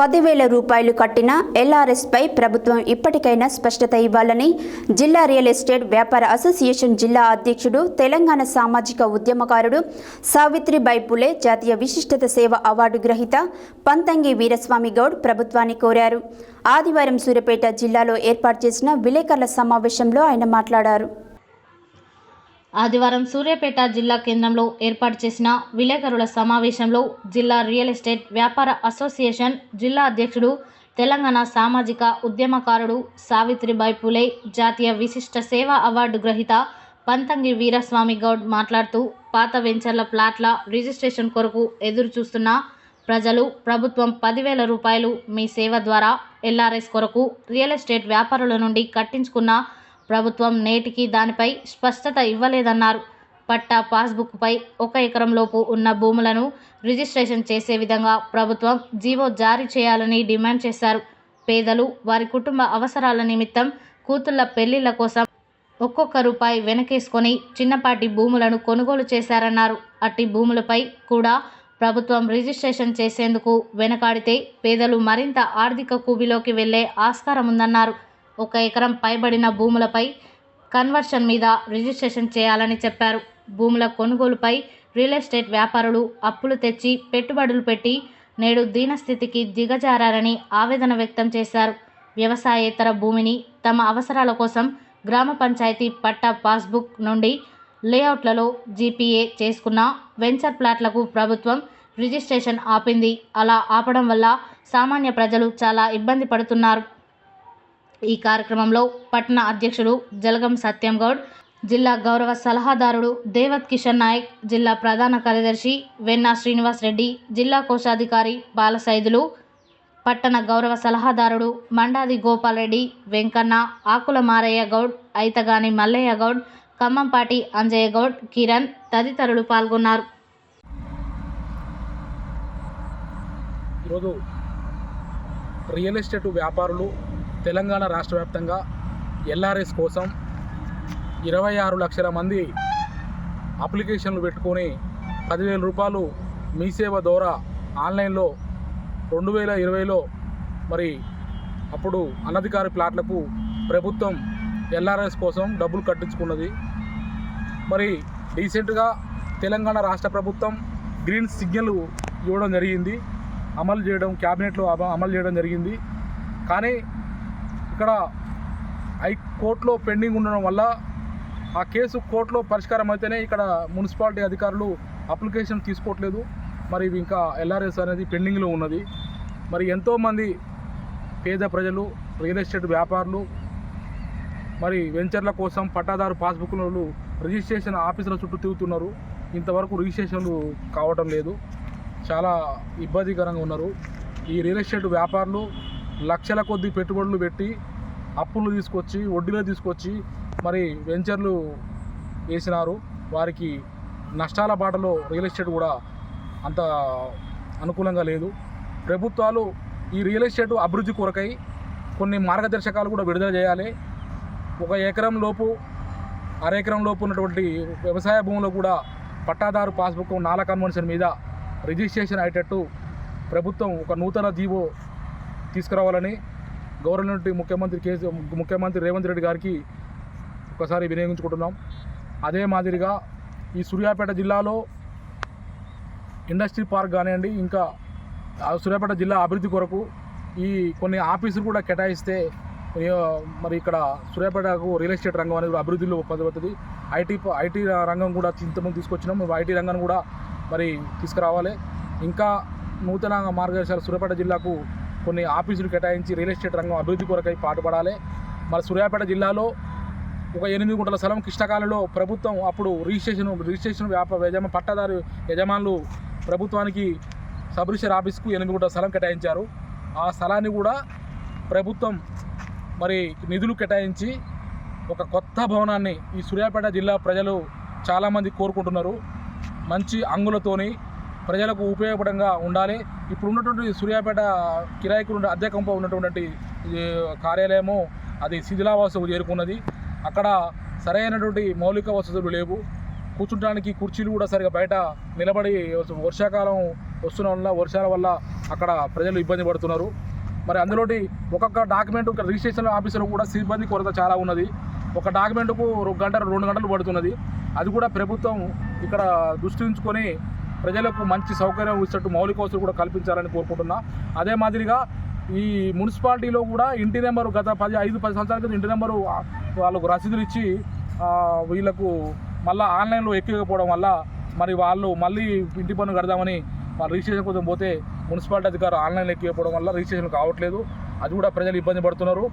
10,000 రూపాయలు కట్టిన ఎల్ఆర్ఎస్పై ప్రభుత్వం ఇప్పటికైనా స్పష్టత ఇవ్వాలని జిల్లా రియల్ ఎస్టేట్ వ్యాపార అసోసియేషన్ జిల్లా అధ్యక్షుడు, తెలంగాణ సామాజిక ఉద్యమకారుడు, సావిత్రిబాయి పులే జాతీయ విశిష్టత సేవ అవార్డు గ్రహీత పంతంగి వీరస్వామి గౌడ్ ప్రభుత్వాన్ని కోరారు. ఆదివారం సూర్యాపేట జిల్లాలో ఏర్పాటు చేసిన విలేకరుల సమావేశంలో ఆయన మాట్లాడారు. ఆదివారం సూర్యాపేట జిల్లా కేంద్రంలో ఏర్పాటు చేసిన విలేకరుల సమావేశంలో జిల్లా రియల్ ఎస్టేట్ వ్యాపార అసోసియేషన్ జిల్లా అధ్యక్షుడు, తెలంగాణ సామాజిక ఉద్యమకారుడు, సావిత్రిబాయి పులే జాతీయ విశిష్ట సేవా అవార్డు గ్రహీత పంతంగి వీరస్వామి గౌడ్ మాట్లాడుతూ, పాత వెంచర్ల ప్లాట్ల రిజిస్ట్రేషన్ కొరకు ఎదురు చూస్తున్న ప్రజలు ప్రభుత్వం 10,000 రూపాయలు మీ సేవ ద్వారా ఎల్ఆర్ఎస్ కొరకు రియల్ ఎస్టేట్ వ్యాపారుల నుండి కట్టించుకున్న ప్రభుత్వం నేటికి దానిపై స్పష్టత ఇవ్వలేదన్నారు. పట్టా పాస్బుక్పై 1 ఎకరం లోపు ఉన్న భూములను రిజిస్ట్రేషన్ చేసే విధంగా ప్రభుత్వం జీవో జారీ చేయాలని డిమాండ్ చేశారు. పేదలు వారి కుటుంబ అవసరాల నిమిత్తం కూతుళ్ల పెళ్లిళ్ల కోసం ఒక్కొక్క రూపాయి వెనకేసుకొని చిన్నపాటి భూములను కొనుగోలు చేశారన్నారు. అట్టి భూములపై కూడా ప్రభుత్వం రిజిస్ట్రేషన్ చేసేందుకు వెనకాడితే పేదలు మరింత ఆర్థిక కూబిలోకి వెళ్లే ఆస్కారం ఉందన్నారు. 1 ఎకరం పైబడిన భూములపై కన్వర్షన్ మీద రిజిస్ట్రేషన్ చేయాలని చెప్పారు. భూముల కొనుగోలుపై రియల్ ఎస్టేట్ వ్యాపారులు అప్పులు తెచ్చి పెట్టుబడులు పెట్టి నేడు దీనస్థితికి దిగజారని ఆవేదన వ్యక్తం చేశారు. వ్యవసాయేతర భూమిని తమ అవసరాల కోసం గ్రామ పంచాయతీ పట్టా పాస్బుక్ నుండి లేఅవుట్లలో జీపీఏ చేసుకున్న వెంచర్ ప్లాట్లకు ప్రభుత్వం రిజిస్ట్రేషన్ ఆపింది. అలా ఆపడం వల్ల సామాన్య ప్రజలు చాలా ఇబ్బంది పడుతున్నారు. ఈ కార్యక్రమంలో పట్టణ అధ్యక్షుడు జలగం సత్యం గౌడ్, జిల్లా గౌరవ సలహాదారుడు దేవత్ కిషన్ నాయక్, జిల్లా ప్రధాన కార్యదర్శి వెన్నా శ్రీనివాస్ రెడ్డి, జిల్లా కోశాధికారి బాలసైదులు, పట్టణ గౌరవ సలహాదారుడు మండాది గోపాల్ రెడ్డి, వెంకన్న, ఆకుల మారయ్య గౌడ్, ఐతగాని మల్లయ్య గౌడ్, ఖమ్మంపాటి అంజయ్య గౌడ్, కిరణ్ తదితరులు పాల్గొన్నారు. ఈరోజు రియల్ ఎస్టేట్ వ్యాపారులు తెలంగాణ రాష్ట్ర వ్యాప్తంగా ఎల్ఆర్ఎస్ కోసం 26 లక్షల మంది అప్లికేషన్లు పెట్టుకొని 10,000 రూపాయలు మీ సేవ ద్వారా ఆన్లైన్లో 2020లో మరి అప్పుడు అనధికారి ప్లాట్లకు ప్రభుత్వం ఎల్ఆర్ఎస్ కోసం డబ్బులు కట్టించుకున్నది. మరి రీసెంట్గా తెలంగాణ రాష్ట్ర ప్రభుత్వం గ్రీన్ సిగ్నల్ ఇవ్వడం జరిగింది, అమలు చేయడం క్యాబినెట్లో అమలు చేయడం జరిగింది. కానీ ఇక్కడ హైకోర్టులో పెండింగ్ ఉండడం వల్ల ఆ కేసు కోర్టులో పరిష్కారం అయితేనే ఇక్కడ మున్సిపాలిటీ అధికారులు అప్లికేషన్ తీసుకోవట్లేదు. మరి ఇంకా ఎల్ఆర్ఎస్ అనేది పెండింగ్లో ఉన్నది. మరి ఎంతోమంది పేద ప్రజలు, రియల్ ఎస్టేట్ వ్యాపారులు మరి వెంచర్ల కోసం పట్టాదారు పాస్బుక్లు రిజిస్ట్రేషన్ ఆఫీసుల చుట్టూ తిరుగుతున్నారు. ఇంతవరకు రిజిస్ట్రేషన్లు కావటం లేదు. చాలా ఇబ్బందికరంగా ఉన్నారు. ఈ రియల్ ఎస్టేట్ వ్యాపారులు లక్షల కొద్ది పెట్టుబడులు పెట్టి అప్పులు తీసుకొచ్చి వడ్డీలో తీసుకొచ్చి మరి వెంచర్లు వేసినారు. వారికి నష్టాల బాటలో రియల్ ఎస్టేట్ కూడా అంత అనుకూలంగా లేదు. ప్రభుత్వాలు ఈ రియల్ ఎస్టేట్ అభివృద్ధి కొరకై కొన్ని మార్గదర్శకాలు కూడా విడుదల చేయాలి. 1 ఎకరం లోపు, అర ఎకరం లోపు ఉన్నటువంటి వ్యవసాయ భూములు కూడా పట్టాదారు పాస్బుక్ నాలా కన్వెన్షన్ మీద రిజిస్ట్రేషన్ అయ్యేటట్టు ప్రభుత్వం ఒక నూతన జీవో తీసుకురావాలని గవర్నమెంట్ ముఖ్యమంత్రి రేవంత్ రెడ్డి గారికి ఒకసారి వినియోగించుకుంటున్నాం. అదే మాదిరిగా ఈ సూర్యాపేట జిల్లాలో ఇండస్ట్రీ పార్క్ కానివ్వండి, ఇంకా సూర్యాపేట జిల్లా అభివృద్ధి కొరకు ఈ కొన్ని ఆఫీసులు కూడా కేటాయిస్తే మరి ఇక్కడ సూర్యాపేటకు రియల్ ఎస్టేట్ రంగం అనేది అభివృద్ధిలో పడుతుంది. ఐటీ రంగం కూడా ఇంతకుముందు తీసుకొచ్చినాం. ఐటీ రంగాన్ని కూడా మరి తీసుకురావాలి. ఇంకా నూతన మార్గదర్శకాలు సూర్యాపేట జిల్లాకు కొన్ని ఆఫీసులు కేటాయించి రియల్ ఎస్టేట్ రంగం అభివృద్ధి కొరకై పాటుపడాలి. మరి సూర్యాపేట జిల్లాలో ఒక 8 గుంటల స్థలం కృష్ణకాలంలో ప్రభుత్వం అప్పుడు రిజిస్ట్రేషన్ పట్టాదారు యజమానులు ప్రభుత్వానికి సబ్ రిజిస్టర్ ఆఫీస్కు 8 గుంటల స్థలం కేటాయించారు. ఆ స్థలాన్ని కూడా ప్రభుత్వం మరి నిధులు కేటాయించి ఒక కొత్త భవనాన్ని ఈ సూర్యాపేట జిల్లా ప్రజలు చాలామంది కోరుకుంటున్నారు. మంచి అంగులతోని ప్రజలకు ఉపయోగపడంగా ఉండాలి. ఇప్పుడు ఉన్నటువంటి సూర్యాపేట కిరాయికు అద్దెకంప ఉన్నటువంటి కార్యాలయము అది శిథిలావస్థకు చేరుకున్నది. అక్కడ సరైనటువంటి మౌలిక వసతులు లేవు. కూర్చుంటానికి కుర్చీలు కూడా సరిగా బయట నిలబడి వర్షాకాలం వస్తున్న వల్ల వర్షాల వల్ల అక్కడ ప్రజలు ఇబ్బంది పడుతున్నారు. మరి అందులోటి ఒక్కొక్క డాక్యుమెంట్ రిజిస్ట్రేషన్ ఆఫీసులో కూడా సిబ్బంది కొరత చాలా ఉన్నది. ఒక డాక్యుమెంట్కు 2 గంటలు పడుతున్నది. అది కూడా ప్రభుత్వం ఇక్కడ దృష్టి ఉంచుకొని ప్రజలకు మంచి సౌకర్యం ఇచ్చేట్టు మౌలిక వసతులు కూడా కల్పించాలని కోరుకుంటున్నా. అదే మాదిరిగా ఈ మున్సిపాలిటీలో కూడా ఇంటి నెంబరు గత 5-10 సంవత్సరాల క్రితం ఇంటి నెంబరు వాళ్ళకు రసీదులు ఇచ్చి వీళ్ళకు మళ్ళీ ఆన్లైన్లో ఎక్కకపోవడం వల్ల మరి వాళ్ళు మళ్ళీ ఇంటి పన్ను కడదామని వాళ్ళు రిజిస్ట్రేషన్ కోసం పోతే మున్సిపాలిటీ అధికారులు ఆన్లైన్లో ఎక్కకపోవడం వల్ల రిజిస్ట్రేషన్ కావట్లేదు. అది కూడా ప్రజలు ఇబ్బంది పడుతున్నారు.